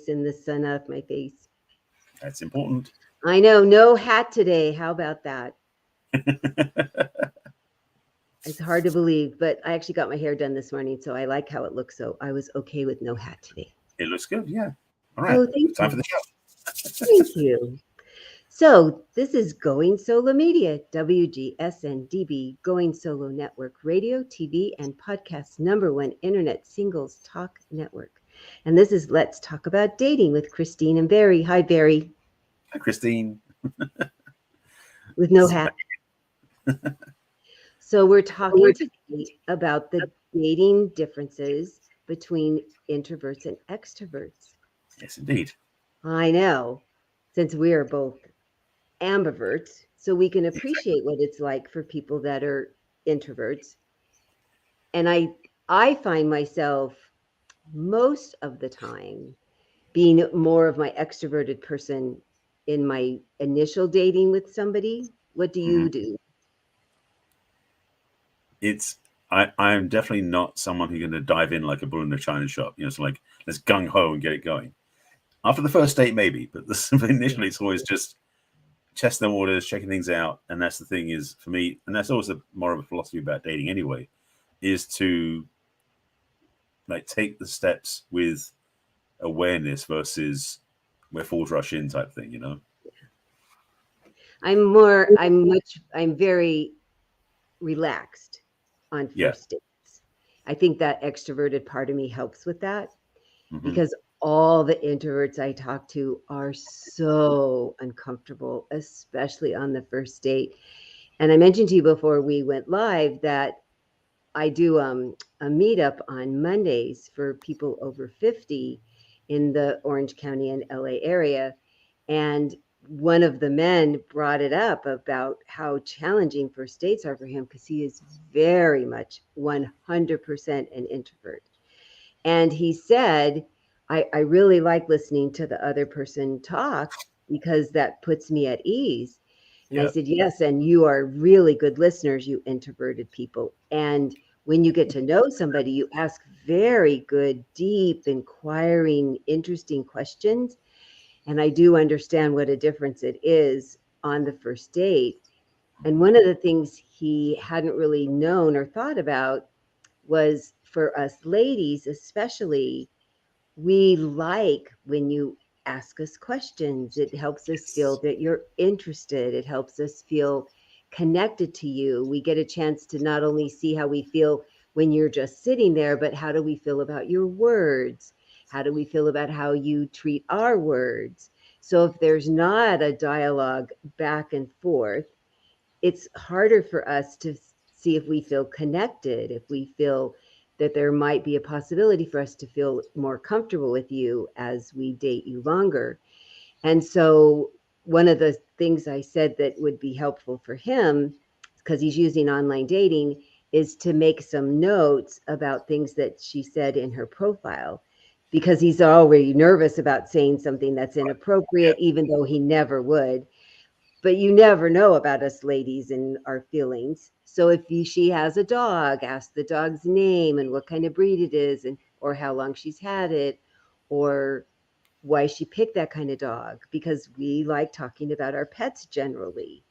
in the sun off my face. That's important. I know, no hat today. How about that? It's hard to believe, but I actually got my hair done this morning, so I like how it looks. So I was okay with no hat today. It looks good, yeah. All right, Oh, thank time for the you. show. Thank you. So this is Going Solo Media, WGSN-DB, Going Solo Network, radio, TV, and podcast #1 internet singles talk network. And this is Let's Talk About Dating with Christine and Barry. Hi, Barry, Hi, Christine. with no hat. So we're talking today about the dating differences between introverts and extroverts. Yes, indeed. I know, since we are both ambiverts, so we can appreciate what it's like for people that are introverts. And I find myself most of the time being more of my extroverted person in my initial dating with somebody. What do Mhm. you do? It's I'm definitely not someone who's going to dive in like a bull in a china shop. You know, it's like let's gung ho and get it going. After the first date, maybe, but Yeah. initially it's always just testing the waters, checking things out. And that's the thing is for me, and that's also more of a philosophy about dating anyway, is to like take the steps with awareness versus where fools rush in type thing. You know? I'm very relaxed on Yeah. first dates. I think that extroverted part of me helps with that Hmm. because all the introverts I talk to are so uncomfortable, especially on the first date. And I mentioned to you before we went live that I do a meetup on Mondays for people over 50 in the Orange County and LA area. And one of the men brought it up about how challenging first dates are for him because he is very much 100% an introvert. And he said, I really like listening to the other person talk because that puts me at ease. And I Yeah. said, yes, and you are really good listeners, you introverted people. And when you get to know somebody, you ask very good, deep, inquiring, interesting questions. And I do understand what a difference it is on the first date. And one of the things he hadn't really known or thought about was for us ladies, especially, we like when you ask us questions. It helps us feel Yes. that you're interested. It helps us feel connected to you. We get a chance to not only see how we feel when you're just sitting there, but how do we feel about your words? How do we feel about how you treat our words? So if there's not a dialogue back and forth, it's harder for us to see if we feel connected, if we feel that there might be a possibility for us to feel more comfortable with you as we date you longer. And so, one of the things I said that would be helpful for him, because he's using online dating, is to make some notes about things that she said in her profile. Because he's already nervous about saying something that's Yeah. inappropriate, even though he never would, but you never know about us ladies and our feelings. So if she has a dog, ask the dog's name and what kind of breed it is, and or how long she's had it, or why she picked that kind of dog, because we like talking about our pets generally.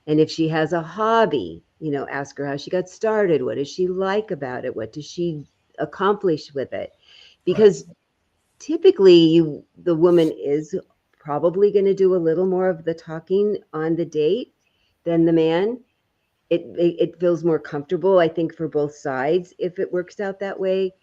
And if she has a hobby, ask her how she got started. What does she like about it? What does she accomplish with it? Right. Because typically the woman is probably going to do a little more of the talking on the date than the man. It feels more comfortable, I think, for both sides if it works out that way.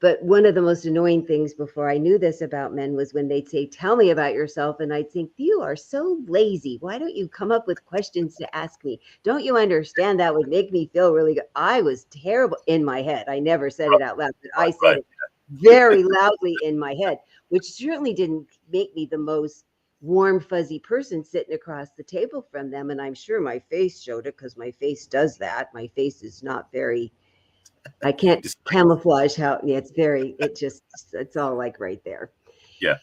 But one of the most annoying things before I knew this about men was when they'd say, tell me about yourself, and I'd think, you are so lazy. Why don't you come up with questions to ask me? Don't you understand that would make me feel really good? I was terrible in my head. I never said it out loud, but I said Right. it very loudly in my head, which certainly didn't make me the most warm, fuzzy person sitting across the table from them. And I'm sure my face showed it because my face does that. My face is not very, I can't Discreet. camouflage how, yeah, it's all like right there. Yeah.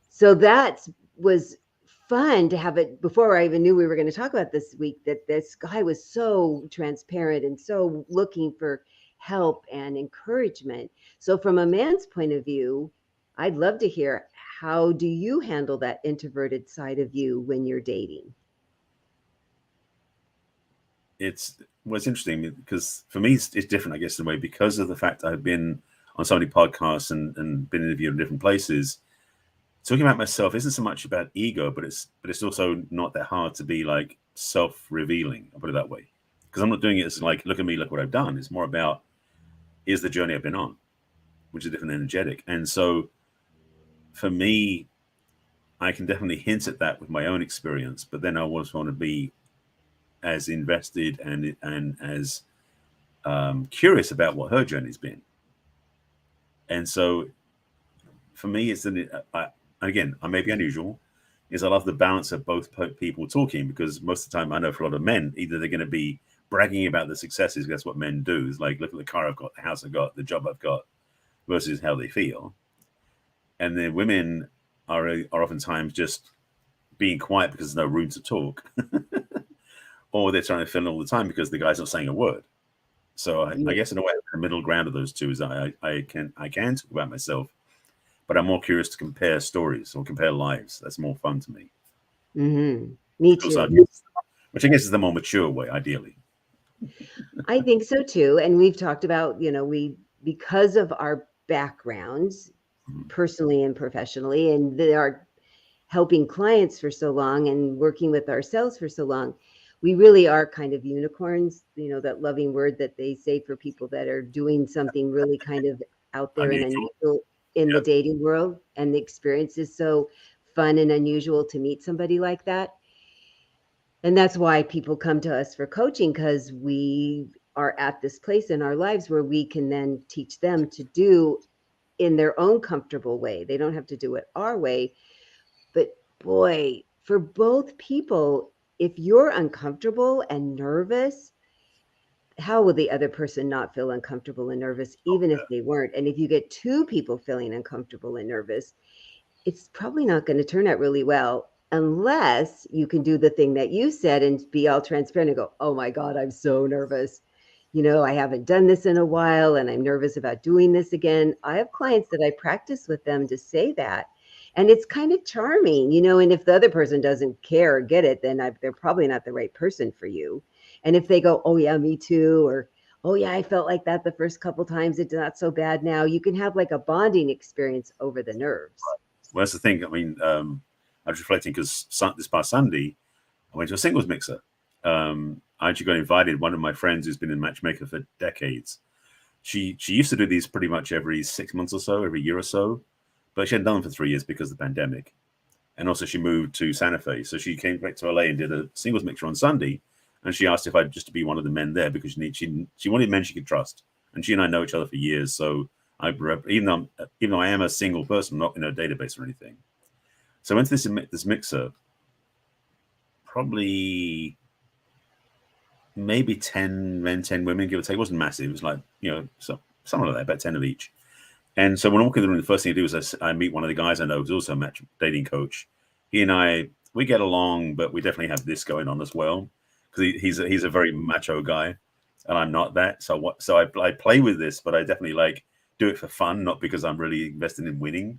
So that was fun to have it before I even knew we were going to talk about this week, that this guy was so transparent and so looking for help and encouragement. So from a man's point of view, I'd love to hear, how do you handle that introverted side of you when you're dating? It's what's interesting because for me it's different, I guess, in a way, because of the fact I've been on so many podcasts and been interviewed in different places. Talking about myself isn't so much about ego, but it's also not that hard to be like self-revealing. I'll put it that way, because I'm not doing it as like, look at me, look what I've done. It's more about, here's the journey I've been on, which is different energetic. And so for me, I can definitely hint at that with my own experience, but then I always want to be as invested and as curious about what her journey's been. And so for me, again, I may be unusual, is I love the balance of both people talking, because most of the time I know for a lot of men, either they're going to be bragging about the successes, that's what men do, is like, look at the car I've got, the house I've got, the job I've got, versus how they feel. And then women are oftentimes just being quiet because there's no room to talk, or they're trying to fill in all the time because the guy's not saying a word. So I guess in a way, the middle ground of those two is I can talk about myself, but I'm more curious to compare stories or compare lives. That's more fun to me. Mm-hmm. Me too. Which I guess is the more mature way, ideally. I think so too. And we've talked about, we, because of our backgrounds, personally and professionally, and they are helping clients for so long and working with ourselves for so long, we really are kind of unicorns, that loving word that they say for people that are doing something really kind of out there and Unusual. unusual in the Yep. dating world. And the experience is so fun and unusual to meet somebody like that. And that's why people come to us for coaching, because we are at this place in our lives where we can then teach them to do in their own comfortable way. They don't have to do it our way. But boy, for both people, if you're uncomfortable and nervous, how will the other person not feel uncomfortable and nervous, even if they weren't? And if you get two people feeling uncomfortable and nervous, it's probably not going to turn out really well, unless you can do the thing that you said and be all transparent and go, oh my God, I'm so nervous. I haven't done this in a while and I'm nervous about doing this again. I have clients that I practice with them to say that. And it's kind of charming, and if the other person doesn't care or get it, then they're probably not the right person for you. And if they go, oh yeah, me too, or oh yeah, I felt like that the first couple times, it's not so bad now, you can have like a bonding experience over the nerves. Well, that's the thing. I mean, I was reflecting because this past Sunday, I went to a singles mixer. I actually got invited. One of my friends who's been a matchmaker for decades. She used to do these pretty much every 6 months or so, every year or so, but she hadn't done them for 3 years because of the pandemic. And also she moved to Santa Fe. So she came back to LA and did a singles mixer on Sunday. And she asked if I'd just to be one of the men there, because she wanted men she could trust. And she and I know each other for years. So even though I am a single person, I'm not in a database or anything. So I went to this mixer, probably maybe 10 men, 10 women, give or take. It wasn't massive. It was like, something like that, about 10 of each. And so when I walk in the room, the first thing I do is I meet one of the guys I know who's also a match dating coach. He and I, we get along, but we definitely have this going on as well, because he's a very macho guy, and I'm not that. So I play with this, but I definitely like do it for fun, not because I'm really invested in winning,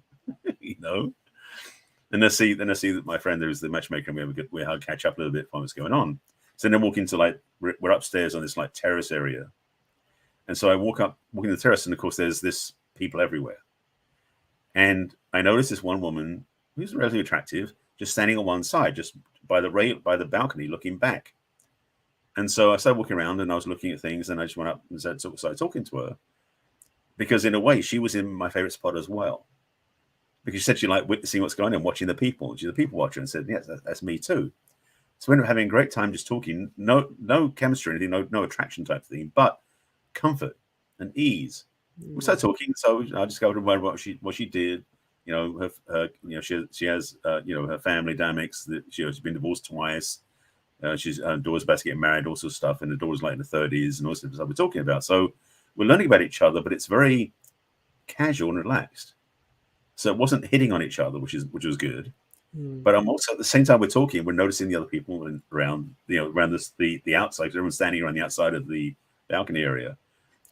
And I see that my friend who's the matchmaker, and we catch up a little bit on what's going on. So then I walk into we're upstairs on this like terrace area, and so I walking the terrace, and of course there's this people everywhere. And I noticed this one woman who's relatively attractive, just standing on one side, just by the balcony, looking back. And so I started walking around, and I was looking at things, and I just went up and started talking to her, because in a way she was in my favorite spot as well, because she said she liked witnessing what's going on, watching the people. She's a people watcher, and said, yes, that's me too. So we ended up having a great time just talking. No chemistry or anything, no attraction type thing, but comfort and ease. We started talking, so I discovered what she did. She has her family dynamics. That she's been divorced twice. She's daughter's about to get married, all sorts of stuff, and the daughter's like in the 30s, and all sorts of stuff we're talking about. So we're learning about each other, but it's very casual and relaxed. So it wasn't hitting on each other, which was good. But I'm also, at the same time we're talking, we're noticing the other people around the outside. Everyone's standing around the outside of the balcony area,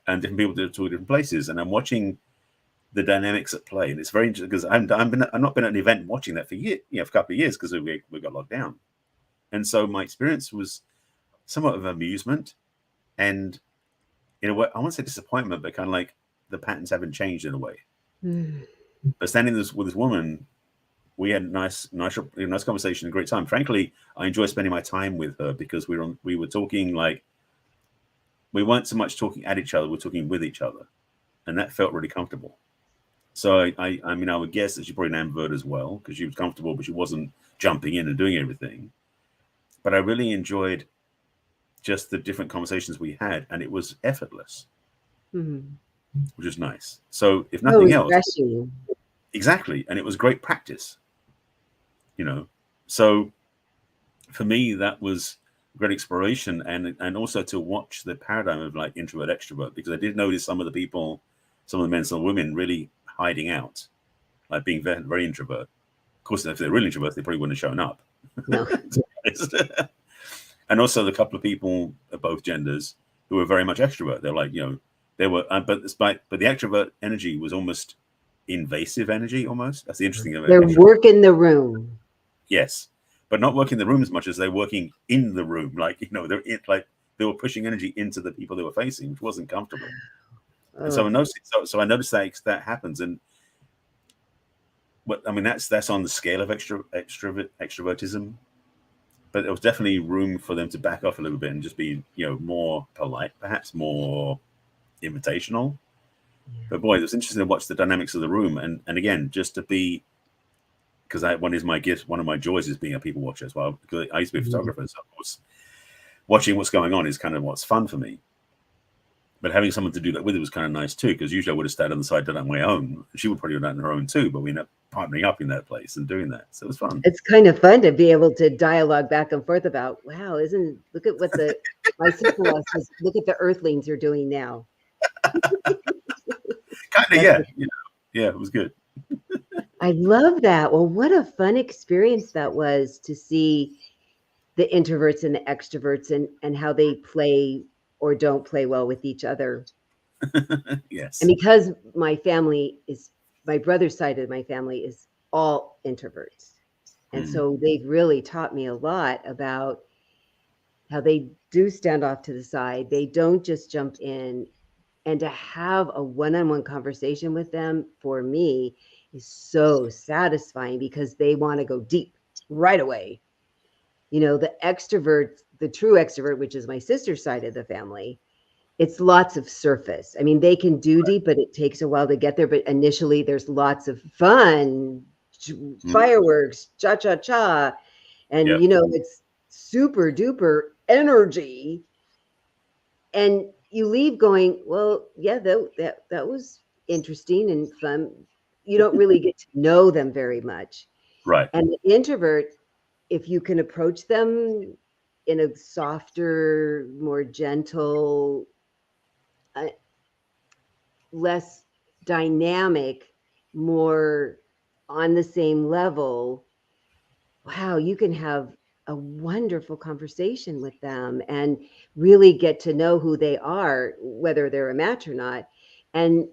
and different people to different places. And I'm watching the dynamics at play. And it's very interesting because I've not been at an event watching that for for a couple of years because we got locked down. And so my experience was somewhat of amusement and, in a way, I won't say disappointment, but kind of like the patterns haven't changed in a way. But standing with this woman, we had a nice conversation, a great time. Frankly, I enjoy spending my time with her because we were talking like, we weren't so much talking at each other, we were talking with each other. And that felt really comfortable. So I mean, I would guess that she probably an ambivert as well, because she was comfortable, but she wasn't jumping in and doing everything. But I really enjoyed just the different conversations we had, and it was effortless, which is nice. So if nothing else, exactly, and it was great practice, So for me, that was great exploration, and also to watch the paradigm of like introvert extrovert, because I did notice some of the people, some of the men, some of the women really hiding out, like being very, very introvert. Of course, if they're really introverts, they probably wouldn't have shown up. No. And also the couple of people of both genders who were very much extrovert. They're like, they were, but the extrovert energy was almost invasive energy, almost. That's the interesting thing. They're working the room. Yes, but not working the room as much as they're working in the room. Like, they were pushing energy into the people they were facing, which wasn't comfortable. And so I noticed that happens. And I mean, that's on the scale of extrovertism. But there was definitely room for them to back off a little bit and just be, more polite, perhaps more invitational. Yeah. But boy, it was interesting to watch the dynamics of the room. And again, just to be, because one of my joys is being a people watcher as well. Because I used to be a photographer, so of course, watching what's going on is kind of what's fun for me. But having someone to do that with it was kind of nice too, because usually I would have stayed on the side, done it on my own. She would probably do that on her own too, but we ended up partnering up in that place and doing that. So it was fun. It's kind of fun to be able to dialogue back and forth about, wow, look at what my sister-in-law says, look at the earthlings are doing now. Kind of, yeah. Yeah, it was good. I love that. Well, what a fun experience that was to see the introverts and the extroverts and how they play or don't play well with each other. Yes. And because my brother's side of my family is all introverts. And so they've really taught me a lot about how they do stand off to the side. They don't just jump in. And to have a one-on-one conversation with them, for me, is so satisfying because they want to go deep right away. The extrovert, the true extrovert, which is my sister's side of the family, it's lots of surface. I mean, they can do deep, but it takes a while to get there. But initially, there's lots of fun, fireworks, cha-cha-cha. And, it's super duper energy. And you leave going, well, yeah, that was interesting and fun. You don't really get to know them very much. Right. And the introvert, if you can approach them in a softer, more gentle, less dynamic, more on the same level, wow, you can have a wonderful conversation with them and really get to know who they are, whether they're a match or not. And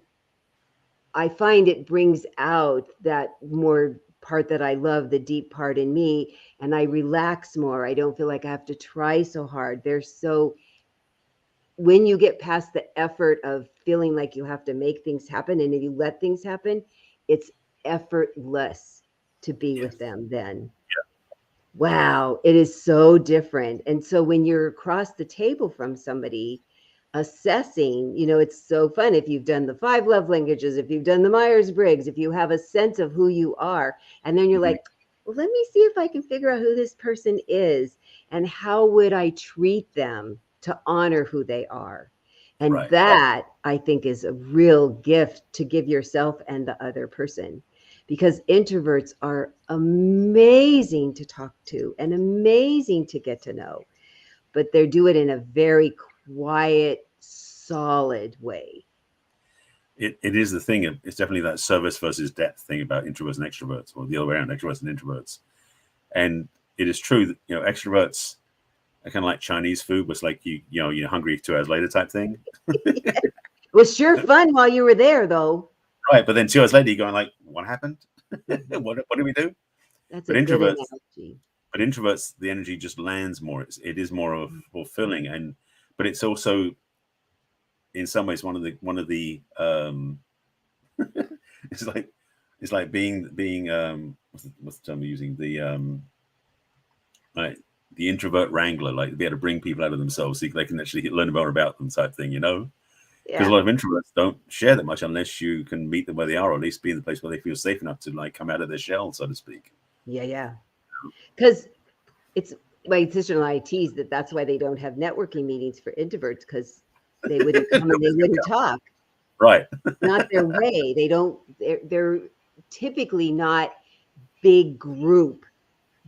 I find it brings out that more part that I love, the deep part in me, and I relax more. I don't feel like I have to try so hard. When you get past the effort of feeling like you have to make things happen, and if you let things happen, it's effortless to be with them then. Wow, it is so different. And so when you're across the table from somebody assessing, it's so fun if you've done the 5 love languages, if you've done the Myers-Briggs, if you have a sense of who you are, and then you're like, well, let me see if I can figure out who this person is and how would I treat them to honor who they are. And that, I think, is a real gift to give yourself and the other person. Because introverts are amazing to talk to and amazing to get to know, but they do it in a very quiet, solid way. It is the thing. It's definitely that service versus depth thing about introverts and extroverts, or the other way around, extroverts and introverts. And it is true that extroverts are kind of like Chinese food, was like you're hungry 2 hours later type thing. It was sure fun while you were there, though. Right, but then 2 hours later, you're going like, "What happened? Mhm. What did we do?" That's But a good introverts, analogy. the energy just lands more. It is more of Mhm. fulfilling, but it's also in some ways one of the it's like being what's the term we're using, like the introvert wrangler, like be able to bring people out of themselves so they can actually learn more about them, type thing, because a Yeah. lot of introverts don't share that much unless you can meet them where they are, or at least be in the place where they feel safe enough to like come out of their shell, so to speak. Yeah. Yeah. Because it's my sister and I tease that that's why they don't have networking meetings for introverts because they wouldn't come and they Nobody's gonna wouldn't come. talk. Right. Not their way. They don't. They're typically not big group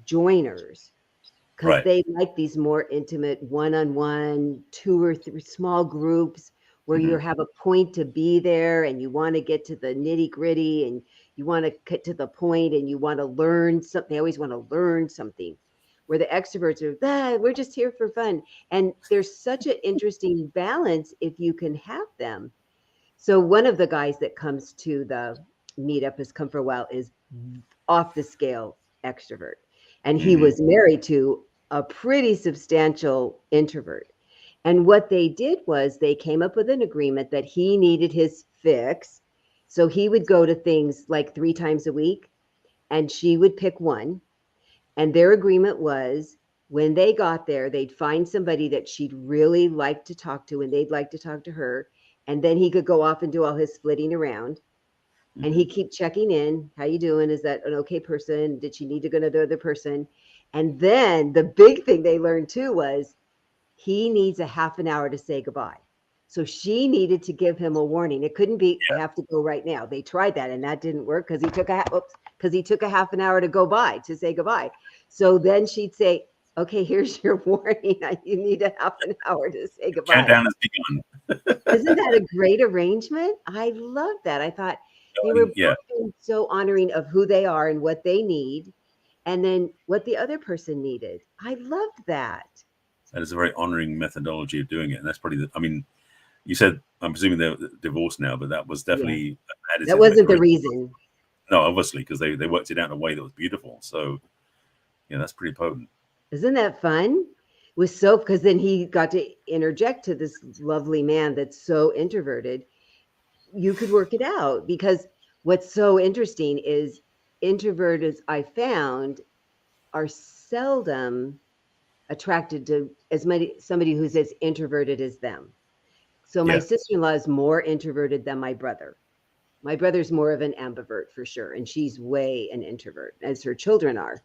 joiners because Right. they like these more intimate one-on-one, two or three small groups where you Hmm. have a point to be there and you want to get to the nitty-gritty and you want to get to the point and you want to learn something. They always want to learn something. Where the extroverts are, we're just here for fun. And there's such an interesting balance if you can have them. So one of the guys that comes to the meetup has come for a while is off the scale extrovert. And he Hmm. was married to a pretty substantial introvert. And what they did was they came up with an agreement that he needed his fix. So he would go to things like 3 times a week and she would pick one. And their agreement was when they got there, they'd find somebody that she'd really like to talk to and they'd like to talk to her. And then he could go off and do all his splitting around. And Hmm. he keep checking in. How you doing? Is that an okay person? Did she need to go to the other person? And then the big thing they learned too was he needs a half an hour to say goodbye. So she needed to give him a warning. It couldn't be, I have to go right now. They tried that and that didn't work because he took a half an hour to go by to say goodbye. So then she'd say, okay, here's your warning. You need a half an hour to say goodbye. Countdown has begun. Isn't that a great arrangement? I love that. I thought they were Yeah, both being so honoring of who they are and what they need, and then what the other person needed. I loved that. that is a very honoring methodology of doing it, and that's probably I mean, you said I'm presuming they're divorced now, but that was Yeah, definitely that additive. wasn't the reason. No, obviously, because they worked it out in a way that was beautiful. So yeah, that's pretty potent. Isn't that fun? It was so because then he got to interject to this lovely man that's so introverted. You could work it out because what's so interesting is introverts I found are seldom attracted to as many somebody who's as introverted as them. So my Yeah, sister-in-law is more introverted than my brother. My brother's more of an ambivert for sure, and she's way an introvert, as her children are.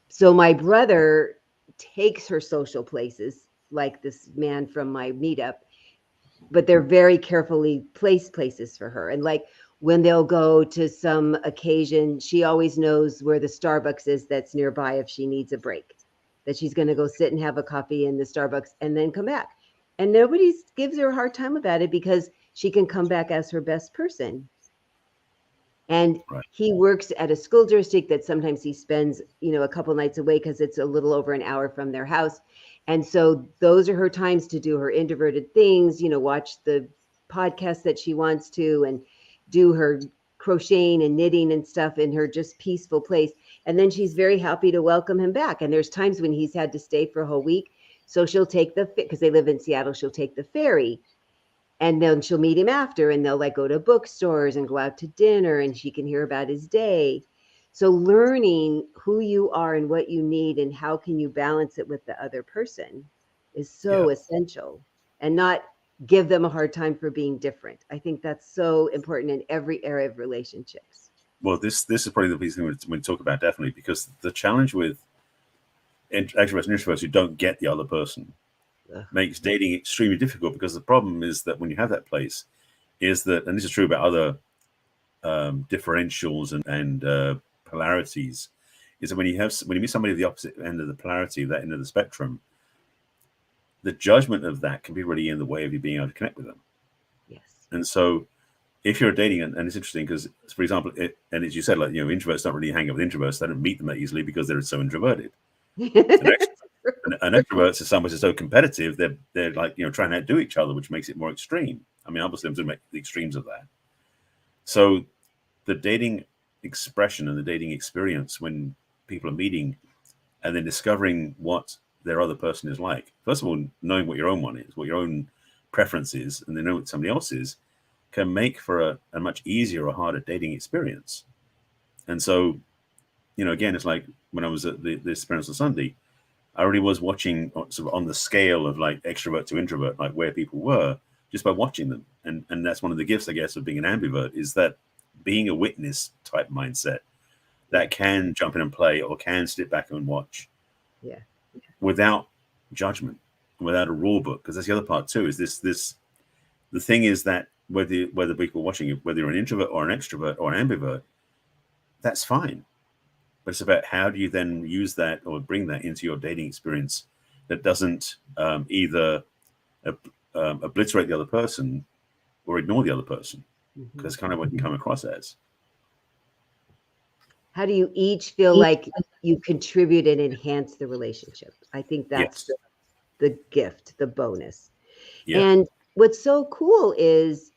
So my brother takes her social places, like this man from my meetup, but they're very carefully placed places for her. And like when they'll go to some occasion, she always knows where the Starbucks is that's nearby if she needs a break, that she's going to go sit and have a coffee in the Starbucks and then come back. And nobody gives her a hard time about it because she can come back as her best person. And right. he works at a school district that sometimes he spends, a couple nights away because it's a little over an hour from their house. And so those are her times to do her introverted things, watch the podcast that she wants to and do her crocheting and knitting and stuff in her just peaceful place. And then she's very happy to welcome him back. And there's times when he's had to stay for a whole week. So she'll take because they live in Seattle, she'll take the ferry and then she'll meet him after and they'll like go to bookstores and go out to dinner and she can hear about his day. So learning who you are and what you need and how can you balance it with the other person is Yeah. so essential, and not give them a hard time for being different. I think that's so important in every area of relationships. Well, this is probably the piece we talk about, definitely, because the challenge with extroverts and introverts who don't get the other person Ugh. makes dating extremely difficult, because the problem is that when you have that place is that, and this is true about other differentials and polarities, is that when you meet somebody at the opposite end of the polarity, that end of the spectrum, the judgment of that can be really in the way of you being able to connect with them. Yes. And so if you're dating, and it's interesting because, for example, and as you said, like, introverts don't really hang out with introverts. They don't meet them that easily because they're so introverted. And extroverts are somewhat so competitive. They're like, trying to outdo each other, which makes it more extreme. I mean, obviously, I'm talking about the extremes of that. So the dating expression and the dating experience when people are meeting and then discovering what their other person is like. First of all, knowing what your own one is, what your own preference is, and then know what somebody else is, can make for a much easier or harder dating experience. And so, again, it's like when I was at the experience on Sunday, I already was watching sort of on the scale of like extrovert to introvert, like where people were just by watching them. And that's one of the gifts, I guess, of being an ambivert is that being a witness type mindset that can jump in and play or can sit back and watch Yeah. without judgment, without a rule book. Because that's the other part too. Is the thing is that whether people are watching it, whether you're an introvert or an extrovert or an ambivert, that's fine. But it's about how do you then use that or bring that into your dating experience that doesn't either obliterate the other person or ignore the other person. Because that's kind of what you come across as. How do you each feel like you contribute and enhance the relationship? I think that's Yes. the gift, the bonus. Yeah. And what's so cool is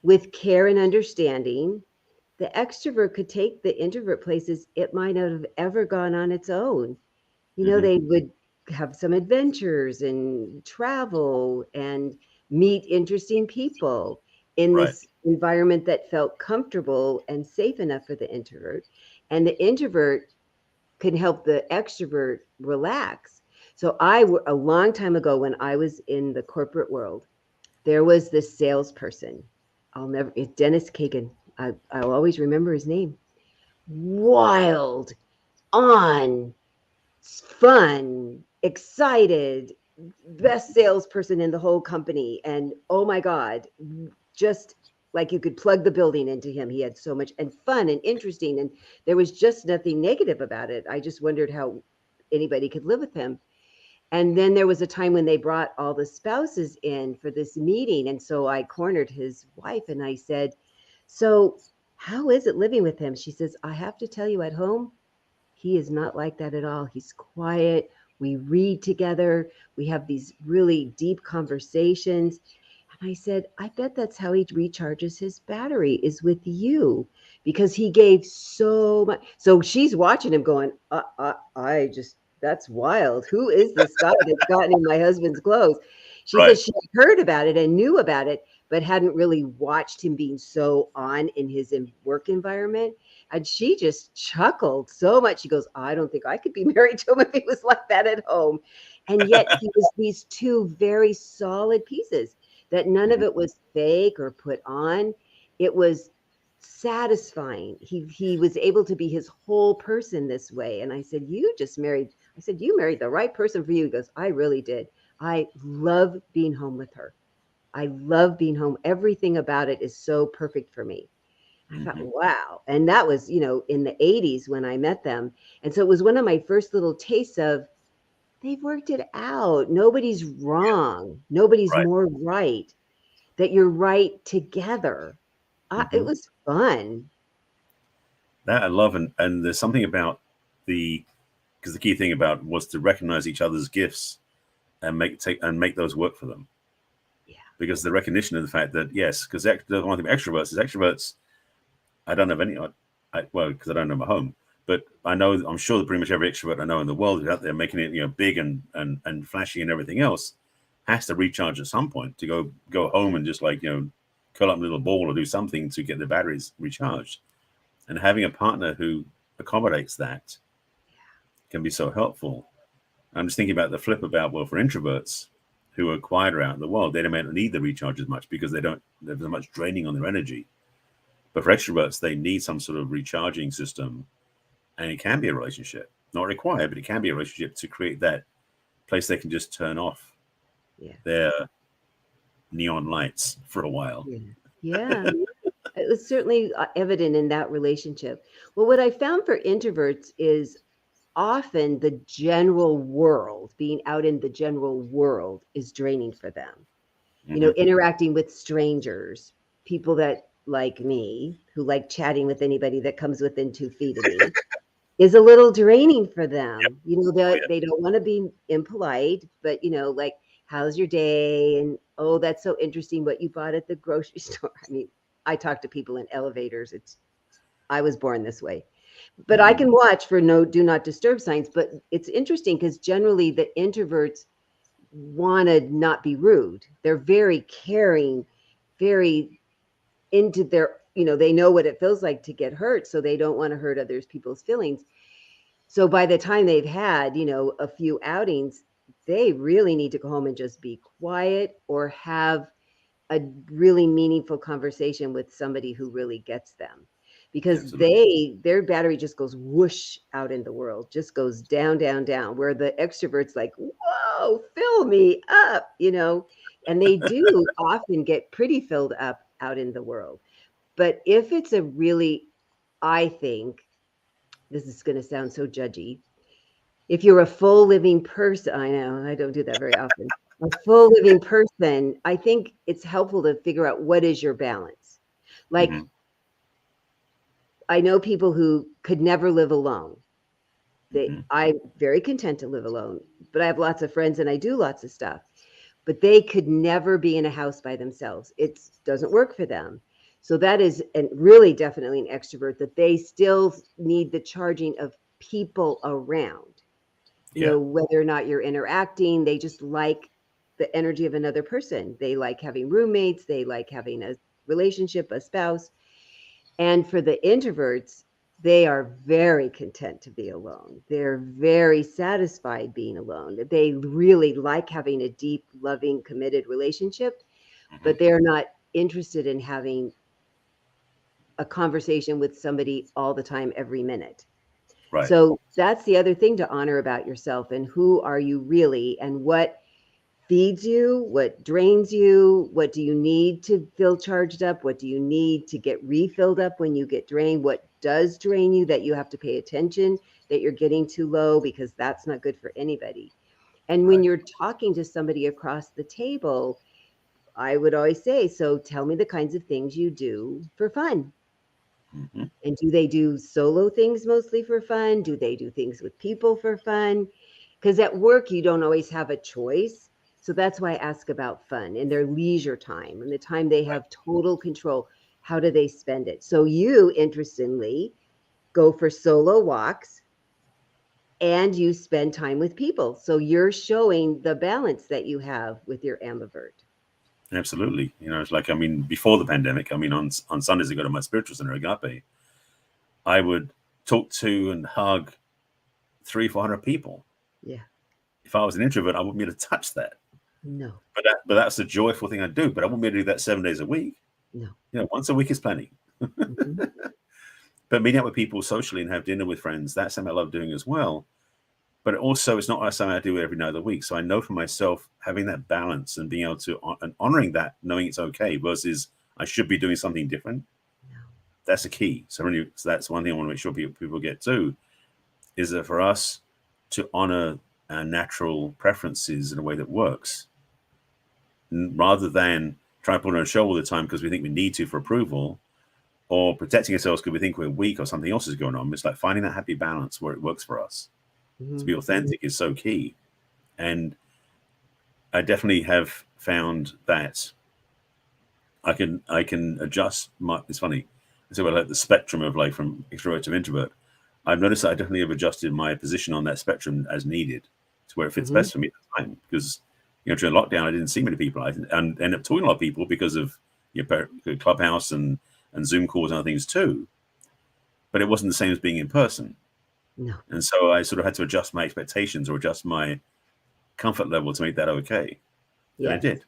with care and understanding, the extrovert could take the introvert places it might not have ever gone on its own. They would have some adventures and travel and meet interesting people in Right. this environment that felt comfortable and safe enough for the introvert. And the introvert can help the extrovert relax. So a long time ago when I was in the corporate world, there was this salesperson. It's Dennis Kagan. I'll always remember his name. Wild, on, fun, excited, best salesperson in the whole company. And oh my God, just like you could plug the building into him. He had so much and fun and interesting. And there was just nothing negative about it. I just wondered how anybody could live with him. And then there was a time when they brought all the spouses in for this meeting. And so I cornered his wife and I said, "So, how is it living with him?" She says, "I have to tell you, at home, he is not like that at all. He's quiet. We read together. We have these really deep conversations." And I said, "I bet that's how he recharges his battery is with you because he gave so much." So she's watching him going, that's wild. Who is this guy that's gotten in my husband's clothes? She Right. said she heard about it and knew about it, but hadn't really watched him being so on in his work environment. And she just chuckled so much. She goes, "I don't think I could be married to him if he was like that at home." And yet he was these two very solid pieces that none of it was fake or put on. It was satisfying. He was able to be his whole person this way. And I said, "You married the right person for you." He goes, "I really did. I love being home with her. I love being home. Everything about it is so perfect for me." I thought, wow. And that was, in the 80s when I met them. And so it was one of my first little tastes of they've worked it out. Nobody's wrong. Nobody's Right. more right, that you're right together. It was fun. That I love, and there's something about because the key thing about was to recognize each other's gifts and make those work for them. Yeah. Because the recognition of the fact that yes, because the one thing about extroverts, I don't have any. Well, because I don't know my home, but I'm sure that pretty much every extrovert I know in the world is out there making it big and flashy and everything else has to recharge at some point to go home and just like curl up a little ball or do something to get the batteries recharged. And having a partner who accommodates that can be so helpful. I'm just thinking about the flip about, well, for introverts who are quieter out in the world, they don't need the recharge as much because there's so much draining on their energy. But for extroverts, they need some sort of recharging system. And it can be a relationship, not required, but it can be a relationship to create that place they can just turn off their neon lights for a while. Yeah. It was certainly evident in that relationship. Well, what I found for introverts is often the general world, being out in the general world, is draining for them. Interacting with strangers, people that like me, who like chatting with anybody that comes within 2 feet of me, is a little draining for them. They don't want to be impolite, but like, "How's your day?" And, "Oh, that's so interesting what you bought at the grocery store." I mean, I talk to people in elevators. I was born this way. But I can watch for no do not disturb signs. But it's interesting because generally the introverts want to not be rude. They're very caring, very into their, they know what it feels like to get hurt. So they don't want to hurt others people's feelings. So by the time they've had, a few outings, they really need to go home and just be quiet or have a really meaningful conversation with somebody who really gets them, because their battery just goes whoosh out in the world, just goes down, down, down, where the extroverts like, whoa, fill me up, and they do often get pretty filled up out in the world. But if it's a really, I think, this is going to sound so judgy, if you're a full living person, I know I don't do that very often, a full living person, I think it's helpful to figure out what is your balance. Like, I know people who could never live alone. I'm very content to live alone, but I have lots of friends and I do lots of stuff. But they could never be in a house by themselves. It doesn't work for them. So that is really definitely an extrovert, that they still need the charging of people around. Whether or not you're interacting, they just like the energy of another person. They like having roommates. They like having a relationship, a spouse. And for the introverts, they are very content to be alone. They're very satisfied being alone. They really like having a deep, loving, committed relationship, but they're not interested in having a conversation with somebody all the time, every minute. Right. So that's the other thing to honor about yourself, and who are you really, and what feeds you, what drains you, what do you need to feel charged up, what do you need to get refilled up when you get drained, what does drain you that you have to pay attention that you're getting too low, because that's not good for anybody. And when you're talking to somebody across the table, I would always say, so tell me the kinds of things you do for fun. And do they do solo things mostly for fun? Do they do things with people for fun? Because at work, you don't always have a choice. So that's why I ask about fun in their leisure time and the time they have total control. How do they spend it? So you, interestingly, go for solo walks and you spend time with people. So you're showing the balance that you have with your ambivert. Absolutely. It's like, before the pandemic, on Sundays I go to my spiritual center, Agape. I would talk to and hug 300-400 people. Yeah. If I was an introvert, I wouldn't be able to touch that. No. But that's the joyful thing I do. But I wouldn't be able to do that 7 days a week. No. Once a week is plenty. But meeting up with people socially and have dinner with friends, that's something I love doing as well. But also, it's not something I do every night of the week. So I know for myself, having that balance and being able to, and honoring that, knowing it's okay versus I should be doing something different. No. That's a key. So that's one thing I want to make sure people get to, is that for us to honor our natural preferences in a way that works, rather than try to put on a show all the time because we think we need to for approval, or protecting ourselves because we think we're weak or something else is going on. It's like finding that happy balance where it works for us. To be authentic is so key. And I definitely have found that I can adjust it's funny. I say, well, like the spectrum of like from extrovert to introvert. I've noticed that I definitely have adjusted my position on that spectrum as needed to where it fits best for me at the time. Because during lockdown, I didn't see many people. I ended up talking to a lot of people because of Clubhouse and Zoom calls and other things too. But it wasn't the same as being in person. No. And so I sort of had to adjust my expectations or adjust my comfort level to make that okay. Yeah, and I did.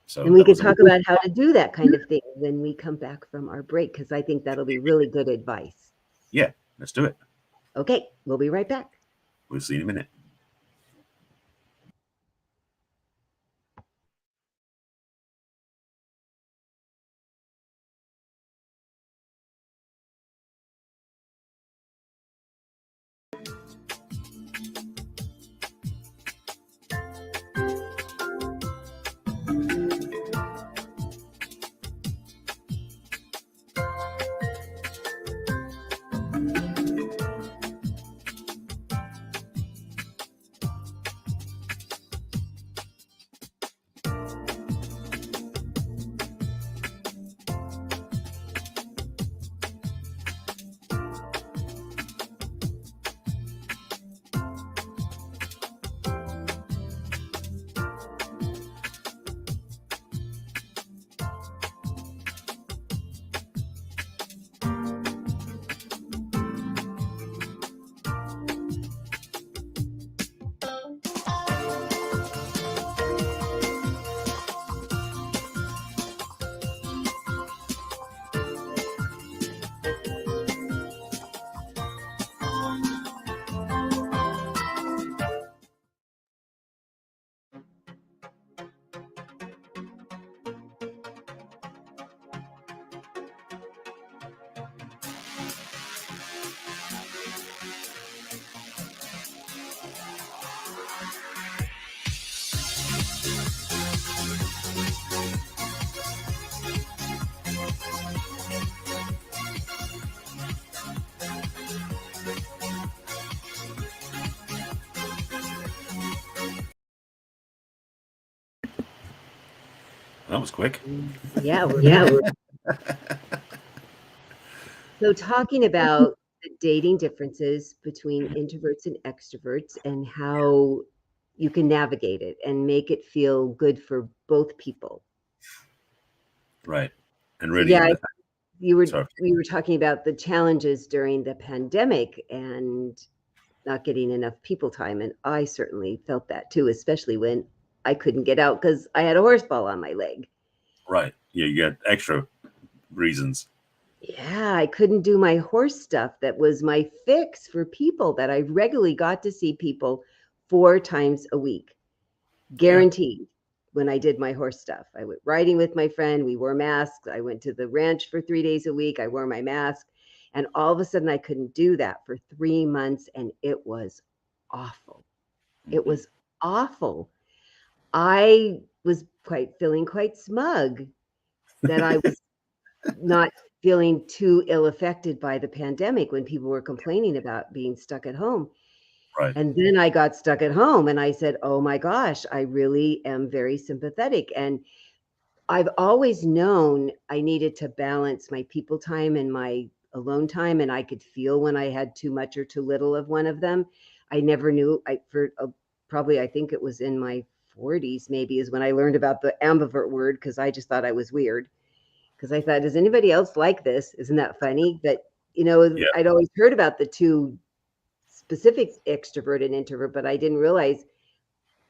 So, and we could talk about how to do that kind of thing when we come back from our break, because I think that'll be really good advice. Yeah, let's do it. Okay, we'll be right back. We'll see you in a minute. That was quick. Yeah, we're Yeah, back. So talking about the dating differences between introverts and extroverts and how you can navigate it and make it feel good for both people. Right. And So really, yeah, sorry. we were talking about the challenges during the pandemic and not getting enough people time, and I certainly felt that too, especially when I couldn't get out because I had a horse ball on my leg. Right. Yeah, you got extra reasons. Yeah, I couldn't do my horse stuff. That was my fix for people that I regularly got to see people 4 times a week, Yeah. guaranteed. When I did my horse stuff, I went riding with my friend. We wore masks. I went to the ranch for 3 days a week. I wore my mask. And all of a sudden, I couldn't do that for 3 months. And it was awful. It Mhm. was awful. I was feeling quite smug that I was not feeling too ill affected by the pandemic when people were complaining about being stuck at home. Right. And then I got stuck at home and I said, "Oh my gosh, I really am very sympathetic." And I've always known I needed to balance my people time and my alone time, and I could feel when I had too much or too little of one of them. I never knew. Probably I think it was in my 40s maybe is when I learned about the ambivert word because I just thought I was weird because I thought, does anybody else like this? Isn't that funny? But Yeah. I'd always heard about the two specific extrovert and introvert, but I didn't realize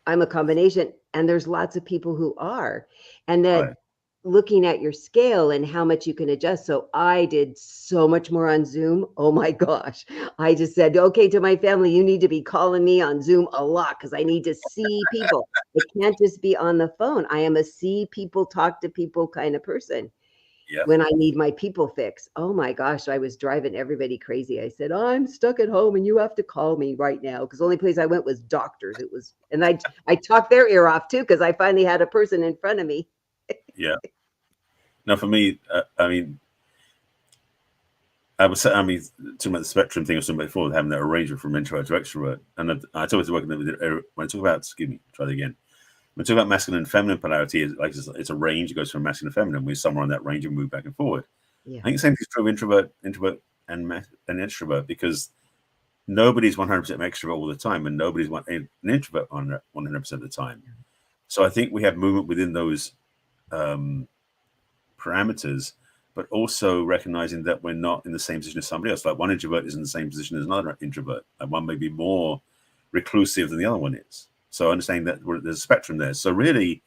I'm a combination. And there's lots of people who are, and Right. that looking at your scale and how much you can adjust. So I did so much more on Zoom. Oh my gosh. I just said, okay, to my family, you need to be calling me on Zoom a lot because I need to see people. It can't just be on the phone. I am a see people, talk to people kind of person Yeah. when I need my people fix. Oh my gosh, I was driving everybody crazy. I said, I'm stuck at home and you have to call me right now because the only place I went was doctors. It was, and I talked their ear off too because I finally had a person in front of me. Yeah. Now, for me, I mean, talking about the spectrum thing I was talking about before, having that arrangement from introvert to extrovert. And I always working with when I talk about, excuse me, try that again. When I talk about masculine and feminine polarity, it's a range. It goes from masculine and feminine. We're somewhere on that range and move back and forward. Yeah. I think the same is true of introvert, and extrovert because nobody's 100% extrovert all the time, and nobody's an introvert 100% of the time. So I think we have movement within those parameters, but also recognizing that we're not in the same position as somebody else. Like one introvert is in the same position as another introvert, and one may be more reclusive than the other one is. So understanding that there's a spectrum there. So really,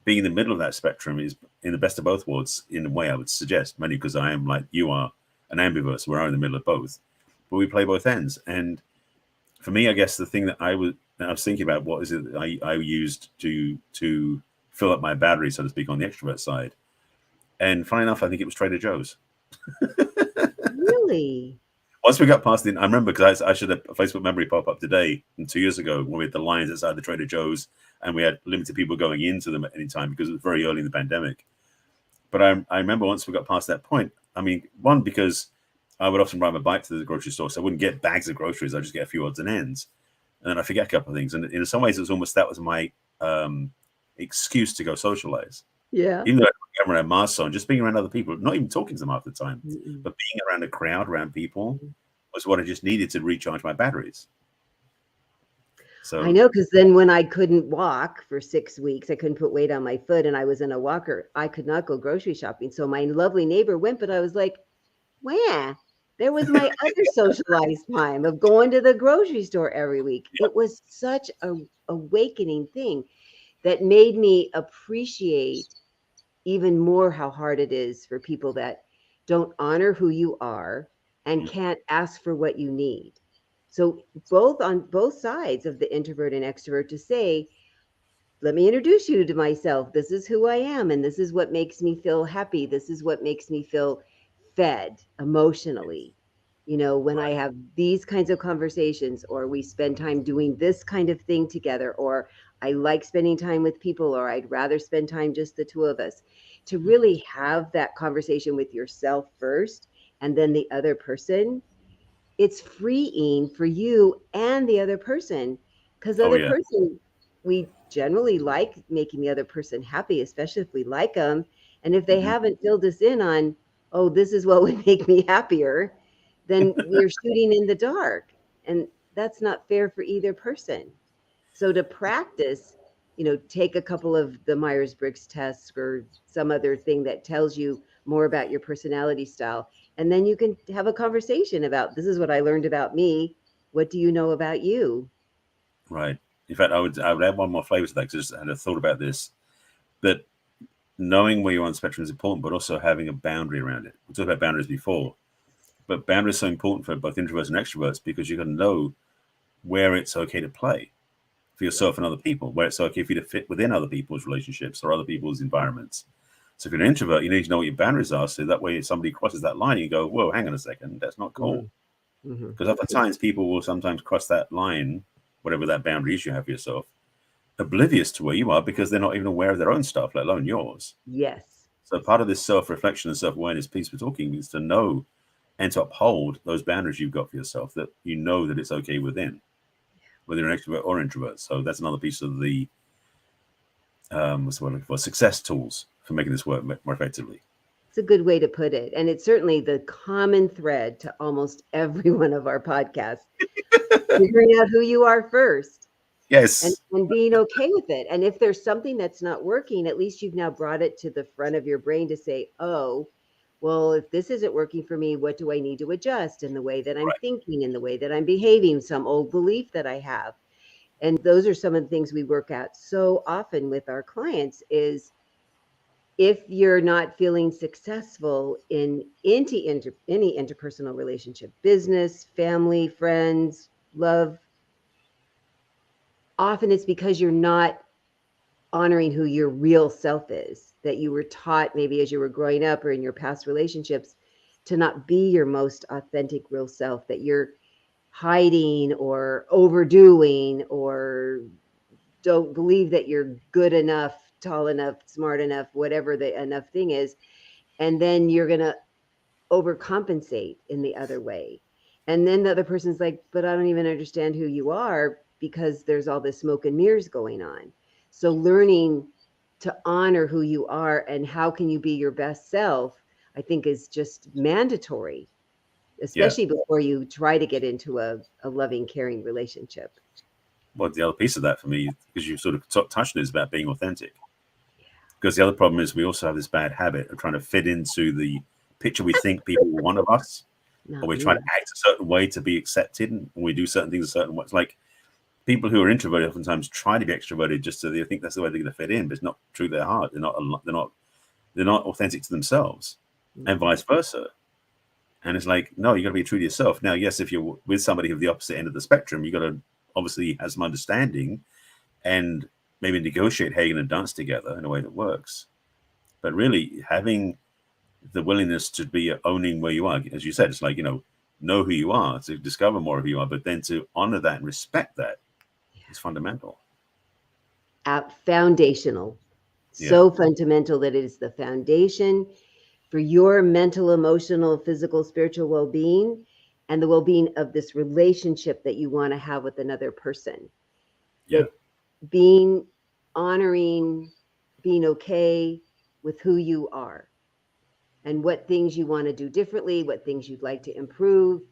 being in the middle of that spectrum is in the best of both worlds. In a way, I would suggest, mainly because I am like you are an ambivert, so we're in the middle of both, but we play both ends. And for me, I guess the thing that I was thinking about, what is it that I used to fill up my battery, so to speak, on the extrovert side. And funny enough, I think it was Trader Joe's. Really? Once we got past I remember because I should have a Facebook memory pop up today and 2 years ago when we had the lines outside the Trader Joe's and we had limited people going into them at any time because it was very early in the pandemic. But I remember once we got past that point, I mean, one, because I would often ride my bike to the grocery store, so I wouldn't get bags of groceries. I just get a few odds and ends. And then I forget a couple of things. And in some ways, it was almost that was my excuse to go socialize. Yeah. Even though I don't have masks on, just being around other people, not even talking to them half the time, Mm-mm. but being around a crowd, around people, was what I just needed to recharge my batteries. So I know, because then when I couldn't walk for 6 weeks, I couldn't put weight on my foot and I was in a walker, I could not go grocery shopping. So my lovely neighbor went, but I was like, where? There was my other socialized time of going to the grocery store every week. It was such a awakening thing that made me appreciate even more how hard it is for people that don't honor who you are and can't ask for what you need. So both on both sides of the introvert and extrovert to say, let me introduce you to myself. This is who I am, and this is what makes me feel happy. This is what makes me feel fed emotionally. When I Right. have these kinds of conversations, or we spend time doing this kind of thing together, or I like spending time with people, or I'd rather spend time just the two of us, to really have that conversation with yourself first and then the other person. It's freeing for you and the other person, because the Oh other yeah. person, we generally like making the other person happy, especially if we like them. And if they Hmm. haven't filled us in on, oh, this is what would make me happier, then we're shooting in the dark. And that's not fair for either person. So to practice, take a couple of the Myers-Briggs tests or some other thing that tells you more about your personality style. And then you can have a conversation about, this is what I learned about me. What do you know about you? Right. In fact, I would add one more flavor to that because I had a thought about this. That knowing where you're on the spectrum is important, but also having a boundary around it. We talked about boundaries before, but boundaries are so important for both introverts and extroverts because you got to know where it's okay to play for Yeah. yourself and other people, where it's okay for you to fit within other people's relationships or other people's environments. So if you're an introvert, you need to know what your boundaries are, so that way if somebody crosses that line, you go, "Whoa, hang on a second, that's not cool." Hmm. Hmm. Because oftentimes people will sometimes cross that line, whatever that boundary is you have for yourself, oblivious to where you are because they're not even aware of their own stuff, let alone yours. Yes. So part of this self-reflection and self-awareness piece we're talking is to know and to uphold those boundaries you've got for yourself that you know that it's okay within, whether you're an extrovert or introvert. So that's another piece of the what's the word I'm looking for? Success tools for making this work more effectively. It's a good way to put it. And it's certainly the common thread to almost every one of our podcasts, figuring out who you are first. and Yes. and being okay with it. And if there's something that's not working, at least you've now brought it to the front of your brain to say, oh, well, if this isn't working for me, what do I need to adjust in the way that I'm Right. thinking, in the way that I'm behaving, some old belief that I have? And those are some of the things we work at so often with our clients is, if you're not feeling successful in any interpersonal relationship, business, family, friends, love, often it's because you're not honoring who your real self is, that you were taught maybe as you were growing up or in your past relationships to not be your most authentic real self, that you're hiding or overdoing or don't believe that you're good enough, tall enough, smart enough, whatever the enough thing is. And then you're going to overcompensate in the other way. And then the other person's like, but I don't even understand who you are because there's all this smoke and mirrors going on. So learning to honor who you are and how can you be your best self, I think is just mandatory, Yeah. especially before you try to get into a loving, caring relationship. Well, the other piece of that for me, because you sort of touched on, is about being authentic. Because the other problem is we also have this bad habit of trying to fit into the picture we think people want of us, or Not we try to me. act a certain way to be accepted, and we do certain things a certain way. It's like people who are introverted oftentimes try to be extroverted just so they think that's the way they're going to fit in, but it's not true to their heart. They're not authentic to themselves, and Mhm. vice versa. And it's like, no, you got to be true to yourself. Now, yes, if you're with somebody of the opposite end of the spectrum, you got to obviously have some understanding and maybe negotiate how you're going to dance together in a way that works. But really, having the willingness to be owning where you are, as you said, it's like, know who you are, to discover more of who you are, but then to honor that and respect that is fundamental. Foundational. Yeah. So fundamental that it is the foundation for your mental, emotional, physical, spiritual well being and the well being of this relationship that you want to have with another person. Yeah. That being honoring, being okay with who you are and what things you want to do differently, what things you'd like to improve,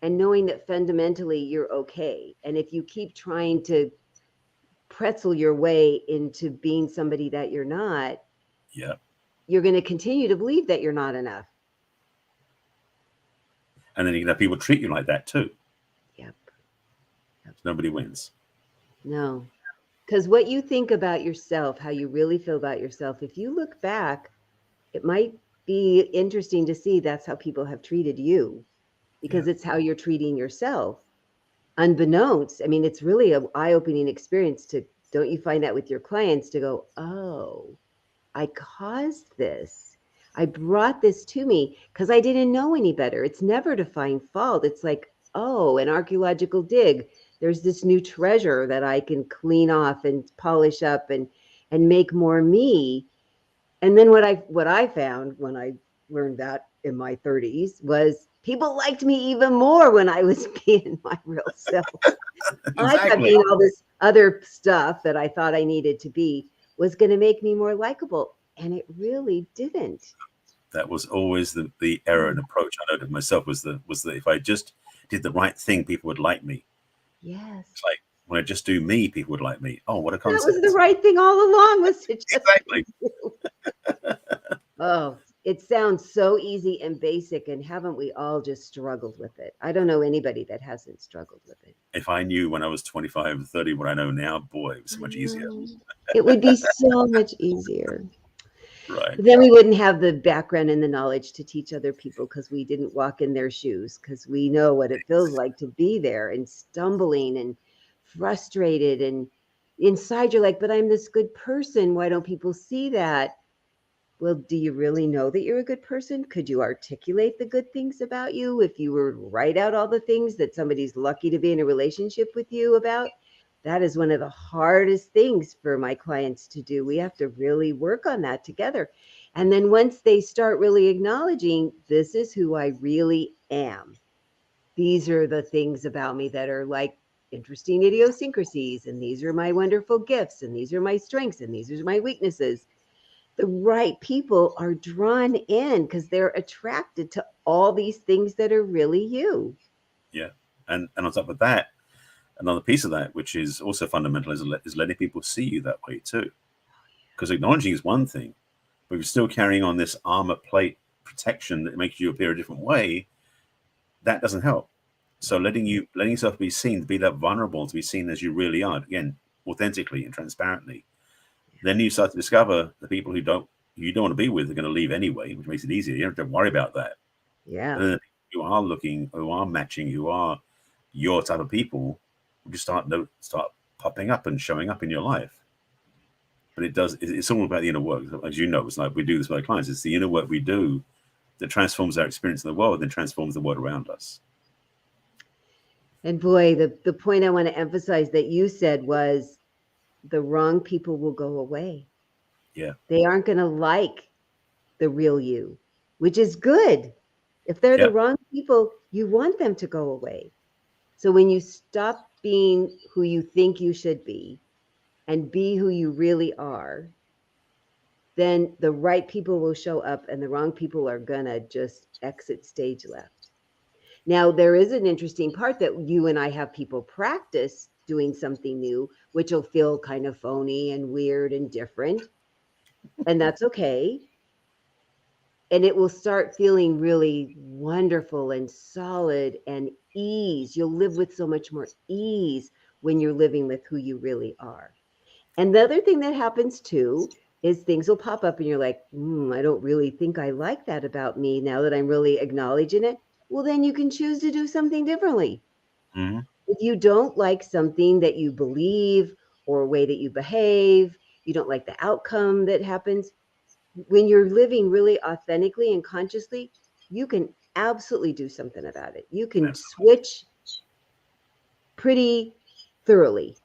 and knowing that fundamentally you're okay. And if you keep trying to pretzel your way into being somebody that you're not, Yeah. you're going to continue to believe that you're not enough. And then you can have people treat you like that too. Yep. Yep. So nobody wins. No. Because what you think about yourself, how you really feel about yourself, if you look back, it might be interesting to see that's how people have treated you Yeah. because it's how you're treating yourself. unbeknownst, I mean, it's really an eye-opening experience to, don't you find that with your clients, to go, oh, I caused this. I brought this to me because I didn't know any better. It's never to find fault. It's like, oh, an archaeological dig. There's this new treasure that I can clean off and polish up and make more me. And then what I found when I learned that in my 30s was people liked me even more when I was being my real self. I thought Exactly. being all this other stuff that I thought I needed to be was going to make me more likable, and it really didn't. That was always the error and approach I noted myself was that if I just did the right thing, people would like me. Yes. It's like when I just do me, people would like me. Oh, what a That was the concept. right thing all along, was to just Exactly. oh, it sounds so easy and basic, and haven't we all just struggled with it? I don't know anybody that hasn't struggled with it. If I knew when I was 25 and 30 what I know now, boy, it was so I much easier. know. It would be so much easier. Right. Then we wouldn't have the background and the knowledge to teach other people because we didn't walk in their shoes, because we know what it feels like to be there and stumbling and frustrated. And inside you're like, but I'm this good person. Why don't people see that? Well, do you really know that you're a good person? Could you articulate the good things about you if you were to write out all the things that somebody's lucky to be in a relationship with you about? That is one of the hardest things for my clients to do. We have to really work on that together. And then once they start really acknowledging, this is who I really am, these are the things about me that are like interesting idiosyncrasies, and these are my wonderful gifts, and these are my strengths, and these are my weaknesses, the right people are drawn in because they're attracted to all these things that are really you. Yeah. And on top of that, another piece of that, which is also fundamental, is letting people see you that way too. Because acknowledging is one thing, but if you're still carrying on this armor plate protection that makes you appear a different way, that doesn't help. So letting yourself be seen, to be that vulnerable, to be seen as you really are, again, authentically and transparently. Then you start to discover the people you don't want to be with are going to leave anyway, which makes it easier. You don't have to worry about that. Yeah. And then the people who are looking, who are matching, who are your type of people, will just start popping up and showing up in your life. But it's all about the inner work. As you know, it's like we do this with our clients. It's the inner work we do that transforms our experience in the world, then transforms the world around us. And boy, the point I want to emphasize that you said was the wrong people will go away. Yeah. They aren't going to like the real you, which is good. If they're the Yeah. wrong people, you want them to go away. So when you stop being who you think you should be and be who you really are, then the right people will show up and the wrong people are going to just exit stage left. Now, there is an interesting part that you and I have people practice doing something new, which will feel kind of phony and weird and different. And that's okay. And it will start feeling really wonderful and solid and ease. You'll live with so much more ease when you're living with who you really are. And the other thing that happens too is things will pop up and you're like, I don't really think I like that about me now that I'm really acknowledging it. Well, then you can choose to do something differently. Mm-hmm. If you don't like something that you believe or a way that you behave, you don't like the outcome that happens, when you're living really authentically and consciously, you can absolutely do something about it. You can Absolutely. switch pretty thoroughly.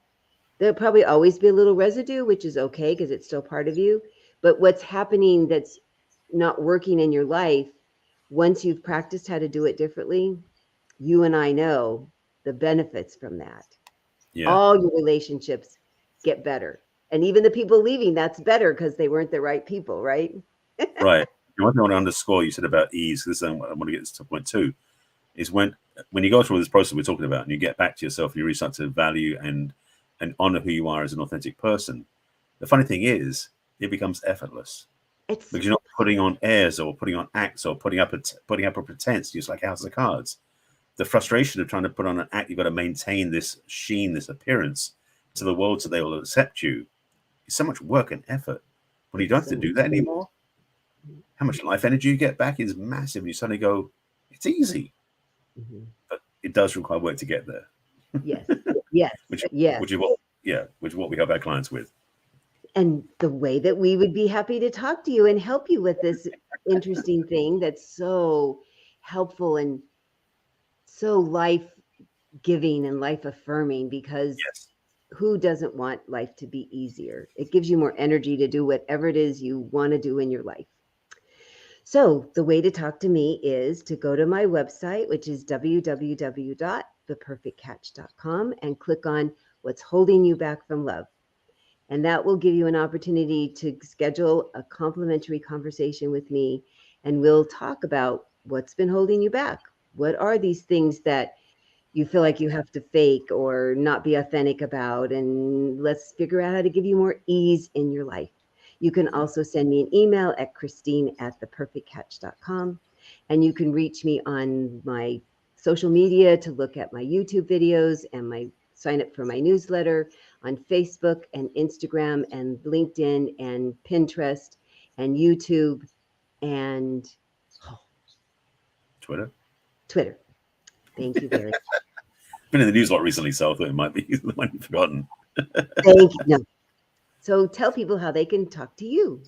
There'll probably always be a little residue, which is okay because it's still part of you. But what's happening that's not working in your life, once you've practiced how to do it differently, you and I know the benefits from that. Yeah. All your relationships get better. And even the people leaving, that's better because they weren't the right people, right? Right. The one thing I want to underscore, you said about ease, this is, I want to get this to point two, is when you go through this process we're talking about and you get back to yourself and you really start to value and honor who you are as an authentic person. The funny thing is, it becomes effortless It's because you're not putting on airs or putting on acts or putting up a pretense, just like House of Cards. The frustration of trying to put on an act, you've got to maintain this sheen, this appearance to the world so they will accept you. It's so much work and effort. When you don't have to do that anymore, how much life energy you get back is massive. You suddenly go, it's easy. Mhm. But it does require work to get there. Yes. Yes. which Yes. which is what which is what we help our clients with. And the way that we would be happy to talk to you and help you with this interesting thing that's so helpful and so life giving and life affirming, because Yes. who doesn't want life to be easier? It gives you more energy to do whatever it is you want to do in your life. So, the way to talk to me is to go to my website, which is www.theperfectcatch.com, and click on What's Holding You Back from Love. And that will give you an opportunity to schedule a complimentary conversation with me, and we'll talk about what's been holding you back. What are these things that you feel like you have to fake or not be authentic about? And let's figure out how to give you more ease in your life. You can also send me an email at christine@theperfectcatch.com. And you can reach me on my social media to look at my YouTube videos and my sign up for my newsletter on Facebook and Instagram and LinkedIn and Pinterest and YouTube and Twitter. Twitter. Thank you very much. Been in the news a lot recently, so I thought it might be the one you've forgotten. Thank you. No. So tell people how they can talk to you.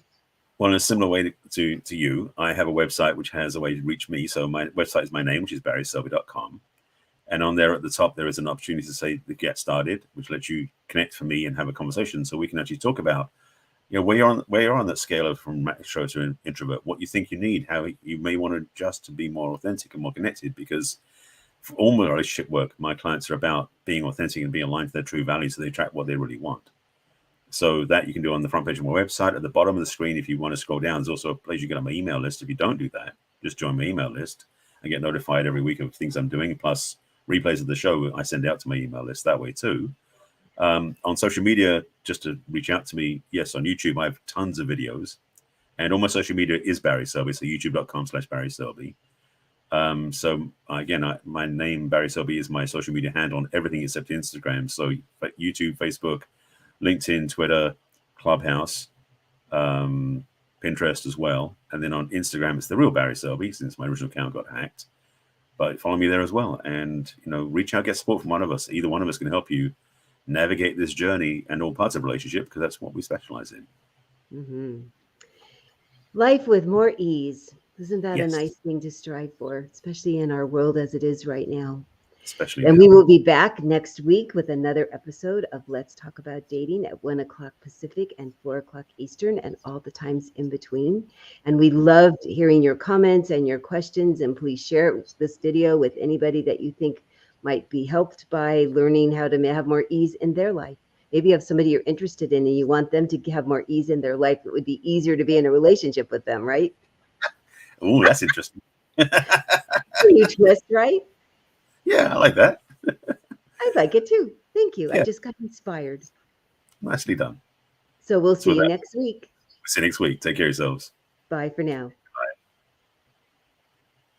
Well, in a similar way to you, I have a website which has a way to reach me. So my website is my name, which is barryselby.com. And on there at the top, there is an opportunity to say the Get Started, which lets you connect for me and have a conversation so we can actually talk about, where you're on that scale of from extrovert to an introvert, what you think you need, how you may want to adjust to be more authentic and more connected. Because for all my relationship work, my clients are about being authentic and being aligned to their true values so they attract what they really want. So that you can do on the front page of my website. At the bottom of the screen, if you want to scroll down, there's also a place you get on my email list. If you don't do that, just join my email list and get notified every week of things I'm doing, plus replays of the show I send out to my email list that way too. On social media, just to reach out to me, yes, on YouTube, I have tons of videos. And all my social media is Barry Selby, so youtube.com/Barry Selby. So again, my name, Barry Selby, is my social media handle on everything except Instagram. So YouTube, Facebook, LinkedIn, Twitter, Clubhouse, Pinterest as well. And then on Instagram, it's the real Barry Selby, since my original account got hacked. But follow me there as well. And, reach out, get support from one of us. Either one of us can help you navigate this journey and all parts of relationship, because that's what we specialize in. Mm-hmm. Life with more ease. Isn't that Yes. a nice thing to strive for, especially in our world as it is right now? Especially And now. we will be back next week with another episode of Let's Talk About Dating at 1 o'clock Pacific and 4 o'clock Eastern and all the times in between. And we loved hearing your comments and your questions. And please share this video with anybody that you think might be helped by learning how to have more ease in their life. Maybe you have somebody you're interested in and you want them to have more ease in their life. It would be easier to be in a relationship with them, right? Oh, that's interesting. You twist, right? Yeah, I like that. I like it too. Thank you. Yeah. I just got inspired. Nicely done. So we'll see you next week. See you next week. Take care of yourselves. Bye for now.